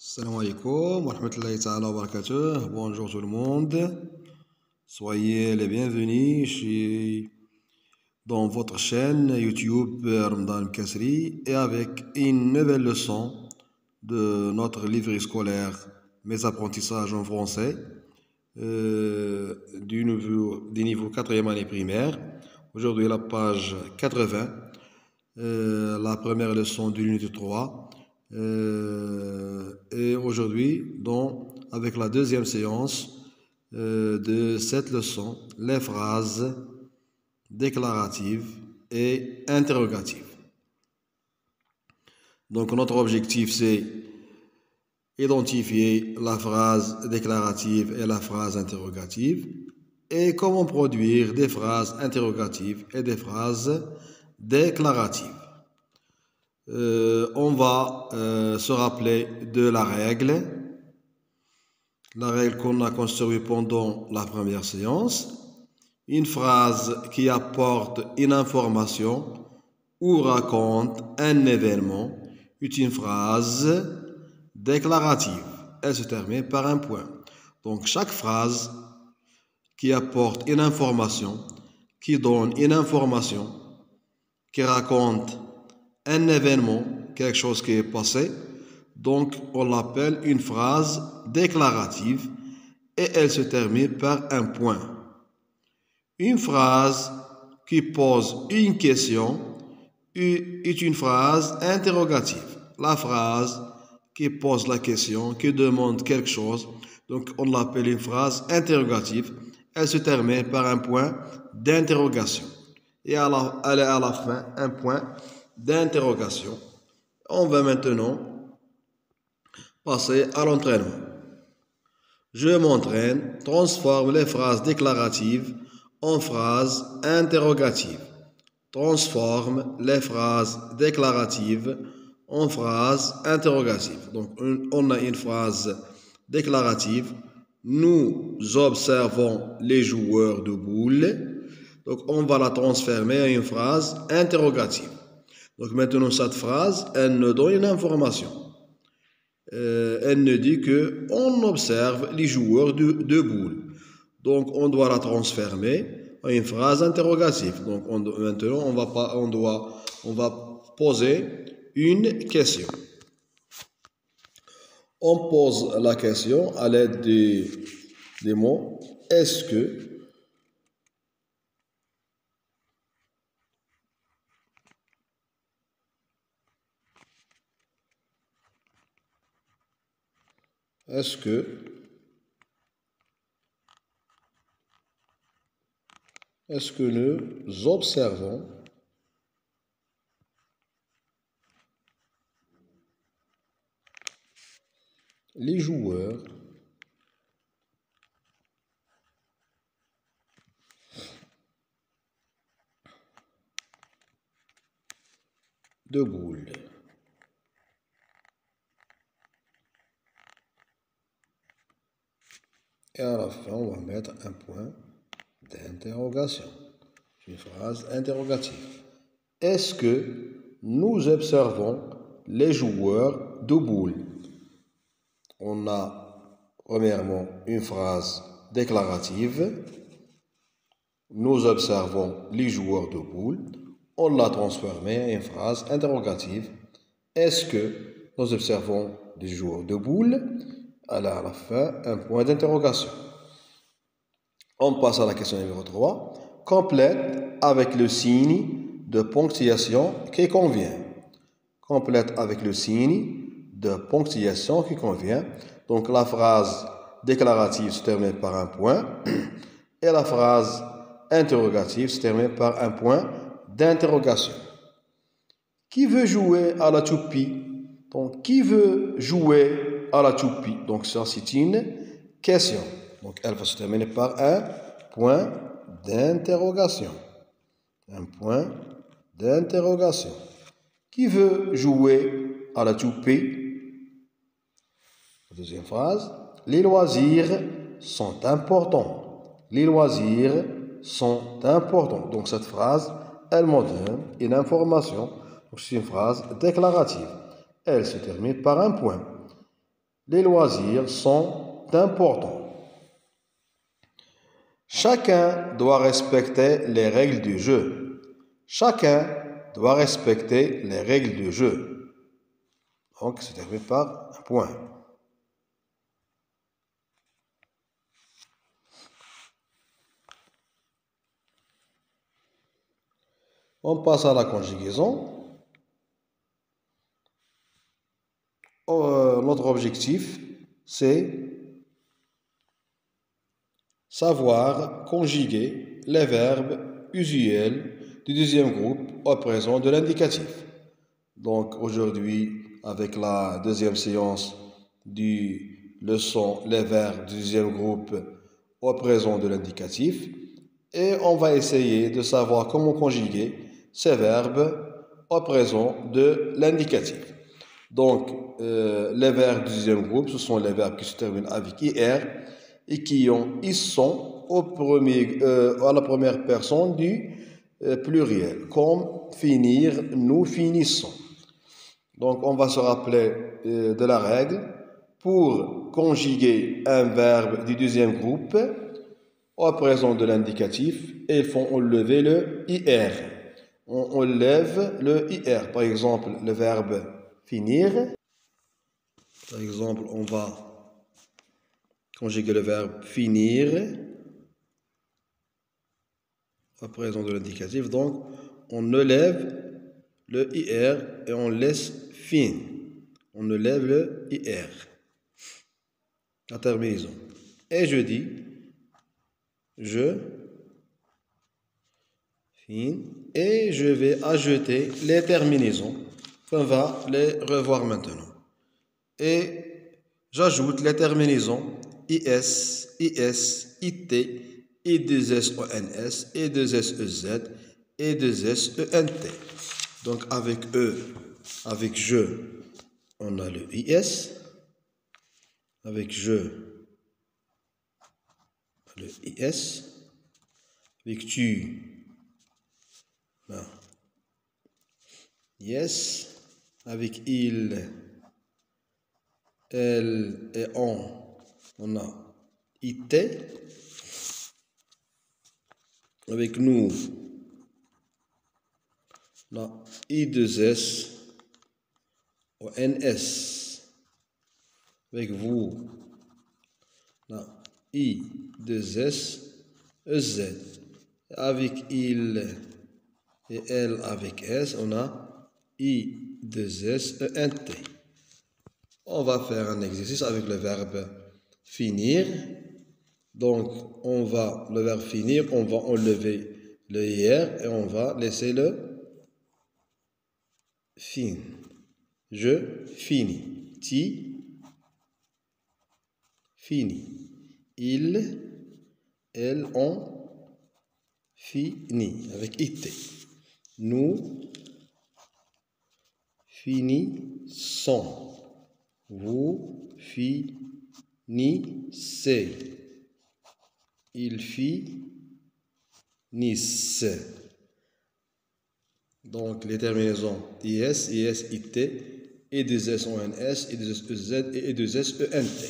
Salam alaikum wa rahmatullahi ta'ala wa barakatuh. Bonjour tout le monde. Soyez les bienvenus dans votre chaîne YouTube Ramadan Kasri et avec une nouvelle leçon de notre livre scolaire Mes apprentissages en français du niveau 4e année primaire. Aujourd'hui la page 80, la première leçon de l'unité 3. Et aujourd'hui, avec la deuxième séance de cette leçon, les phrases déclaratives et interrogatives. Donc notre objectif, c'est identifier la phrase déclarative et la phrase interrogative et comment produire des phrases interrogatives et des phrases déclaratives. On va se rappeler de la règle qu'on a construite pendant la première séance. Une phrase qui apporte une information ou raconte un événement est une phrase déclarative. Elle se termine par un point. Donc chaque phrase qui apporte une information, qui donne une information, qui raconte un événement, quelque chose qui est passé, donc on l'appelle une phrase déclarative et elle se termine par un point. Une phrase qui pose une question est une phrase interrogative. La phrase qui pose la question, qui demande quelque chose, donc on l'appelle une phrase interrogative. Elle se termine par un point d'interrogation. Et elle est à la fin un point d'interrogation. On va maintenant passer à l'entraînement. Je m'entraîne, transforme les phrases déclaratives en phrases interrogatives. Transforme les phrases déclaratives en phrases interrogatives. Donc on a une phrase déclarative. Nous observons les joueurs de boules. Donc on va la transformer en une phrase interrogative. Donc maintenant cette phrase, elle nous donne une information. Elle nous dit que on observe les joueurs de boules. Donc on doit la transformer en une phrase interrogative. Donc maintenant on va poser une question. On pose la question à l'aide des mots est-ce que, nous observons les joueurs de boules? Et à la fin, on va mettre un point d'interrogation. Une phrase interrogative. Est-ce que nous observons les joueurs de boules? On a premièrement une phrase déclarative. Nous observons les joueurs de boules. On l'a transformée en une phrase interrogative. Est-ce que nous observons les joueurs de boules? Alors à la fin, un point d'interrogation. On passe à la question numéro 3. Complète avec le signe de ponctuation qui convient. Complète avec le signe de ponctuation qui convient. Donc la phrase déclarative se termine par un point et la phrase interrogative se termine par un point d'interrogation. Qui veut jouer à la toupie? Donc qui veut jouer à la toupie? Donc ça c'est une question. Donc elle va se terminer par un point d'interrogation. Un point d'interrogation. Qui veut jouer à la toupie? Deuxième phrase. Les loisirs sont importants. Les loisirs sont importants. Donc cette phrase, elle me donne une information. Donc c'est une phrase déclarative. Elle se termine par un point. Les loisirs sont importants. Chacun doit respecter les règles du jeu. Chacun doit respecter les règles du jeu. Donc, c'est terminé par un point. On passe à la conjugaison. Notre objectif, c'est savoir conjuguer les verbes usuels du deuxième groupe au présent de l'indicatif. Donc aujourd'hui, avec la deuxième séance du leçon, les verbes du deuxième groupe au présent de l'indicatif, et on va essayer de savoir comment conjuguer ces verbes au présent de l'indicatif. Donc, les verbes du deuxième groupe, ce sont les verbes qui se terminent avec IR et qui ont ils sont à la première personne du pluriel, comme finir, nous finissons. Donc, on va se rappeler de la règle. Pour conjuguer un verbe du deuxième groupe au présent de l'indicatif, il faut enlever le IR. On enlève le IR. Par exemple, le verbe finir. Par exemple, on va conjuguer le verbe finir au présent de l'indicatif. Donc, on enlève le IR et on laisse fin. On enlève le IR. La terminaison. Et je dis, je fin. Et je vais ajouter les terminaisons. On va les revoir maintenant. Et j'ajoute les terminaisons IS, IS, IT, I2SONS, I2SEZ, I2SENT. Donc avec eux, avec je, on a le IS. Avec je, le IS. Avec tu, là, yes. Avec il, elle et on a IT. Avec nous, on a I2S, ONS. Avec vous, on a I2S, EZ. Avec il et elle avec S, on a I2S, ENT. On va faire un exercice avec le verbe finir. Donc, le verbe finir, on va enlever le IR et on va laisser le fin. Je finis. Tu finis. Il, elle, on finit avec IT. Nous finissons. Vous finissez. Ils finissent. Donc, les terminaisons IS, IS, IT, I2S, ONS, I2S, EZ et I2S, ENT.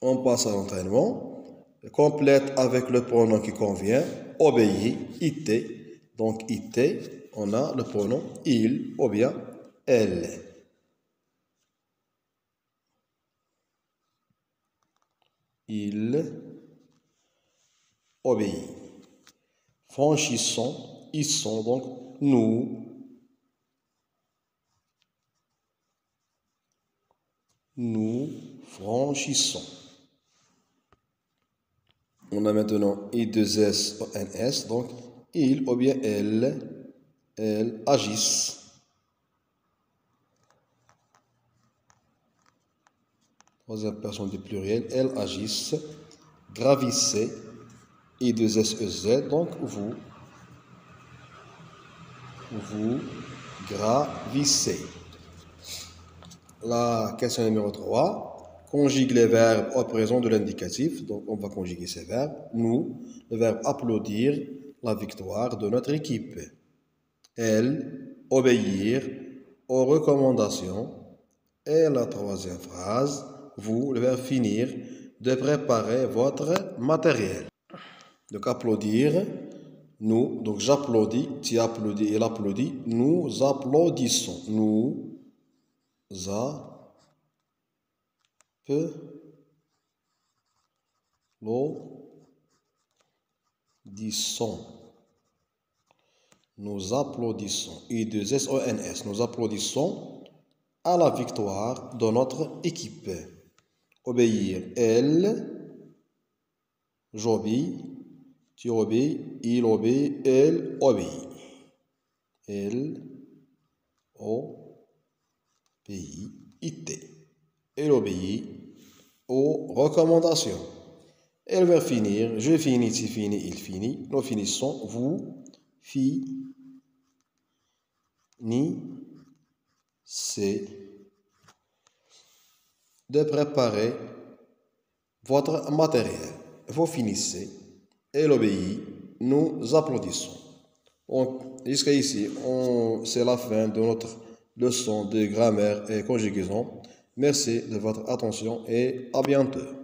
On passe à l'entraînement. Complète avec le pronom qui convient. Obéit, IT. Donc, IT, on a le pronom il ou bien elle. Il obéit. Franchissons, ils sont, donc nous franchissons. On a maintenant I2S, ONS, donc il ou bien elle agissent. Troisième personne du pluriel, elles agissent. Gravissez, I2S, EZ, donc vous gravissez. La question numéro 3. Conjugue les verbes au présent de l'indicatif. Donc, on va conjuguer ces verbes. Nous, le verbe applaudir la victoire de notre équipe. Elle, obéir aux recommandations. Et la troisième phrase, vous devez finir de préparer votre matériel. Donc applaudir, nous, donc j'applaudis, tu applaudis, il applaudit, nous applaudissons, nous applaudissons, I2SONS, nous applaudissons à la victoire de notre équipe. Obéir, elle, j'obéis, tu obéis, il obéit, elle obéit. Elle obéit, elle obéit aux recommandations. Elle va finir, je finis, tu finis, il finit, nous finissons, vous finissez de préparer votre matériel. Vous finissez, elle obéit, nous applaudissons. Donc, jusqu'à ici, c'est la fin de notre leçon de grammaire et conjugaison. Merci de votre attention et à bientôt.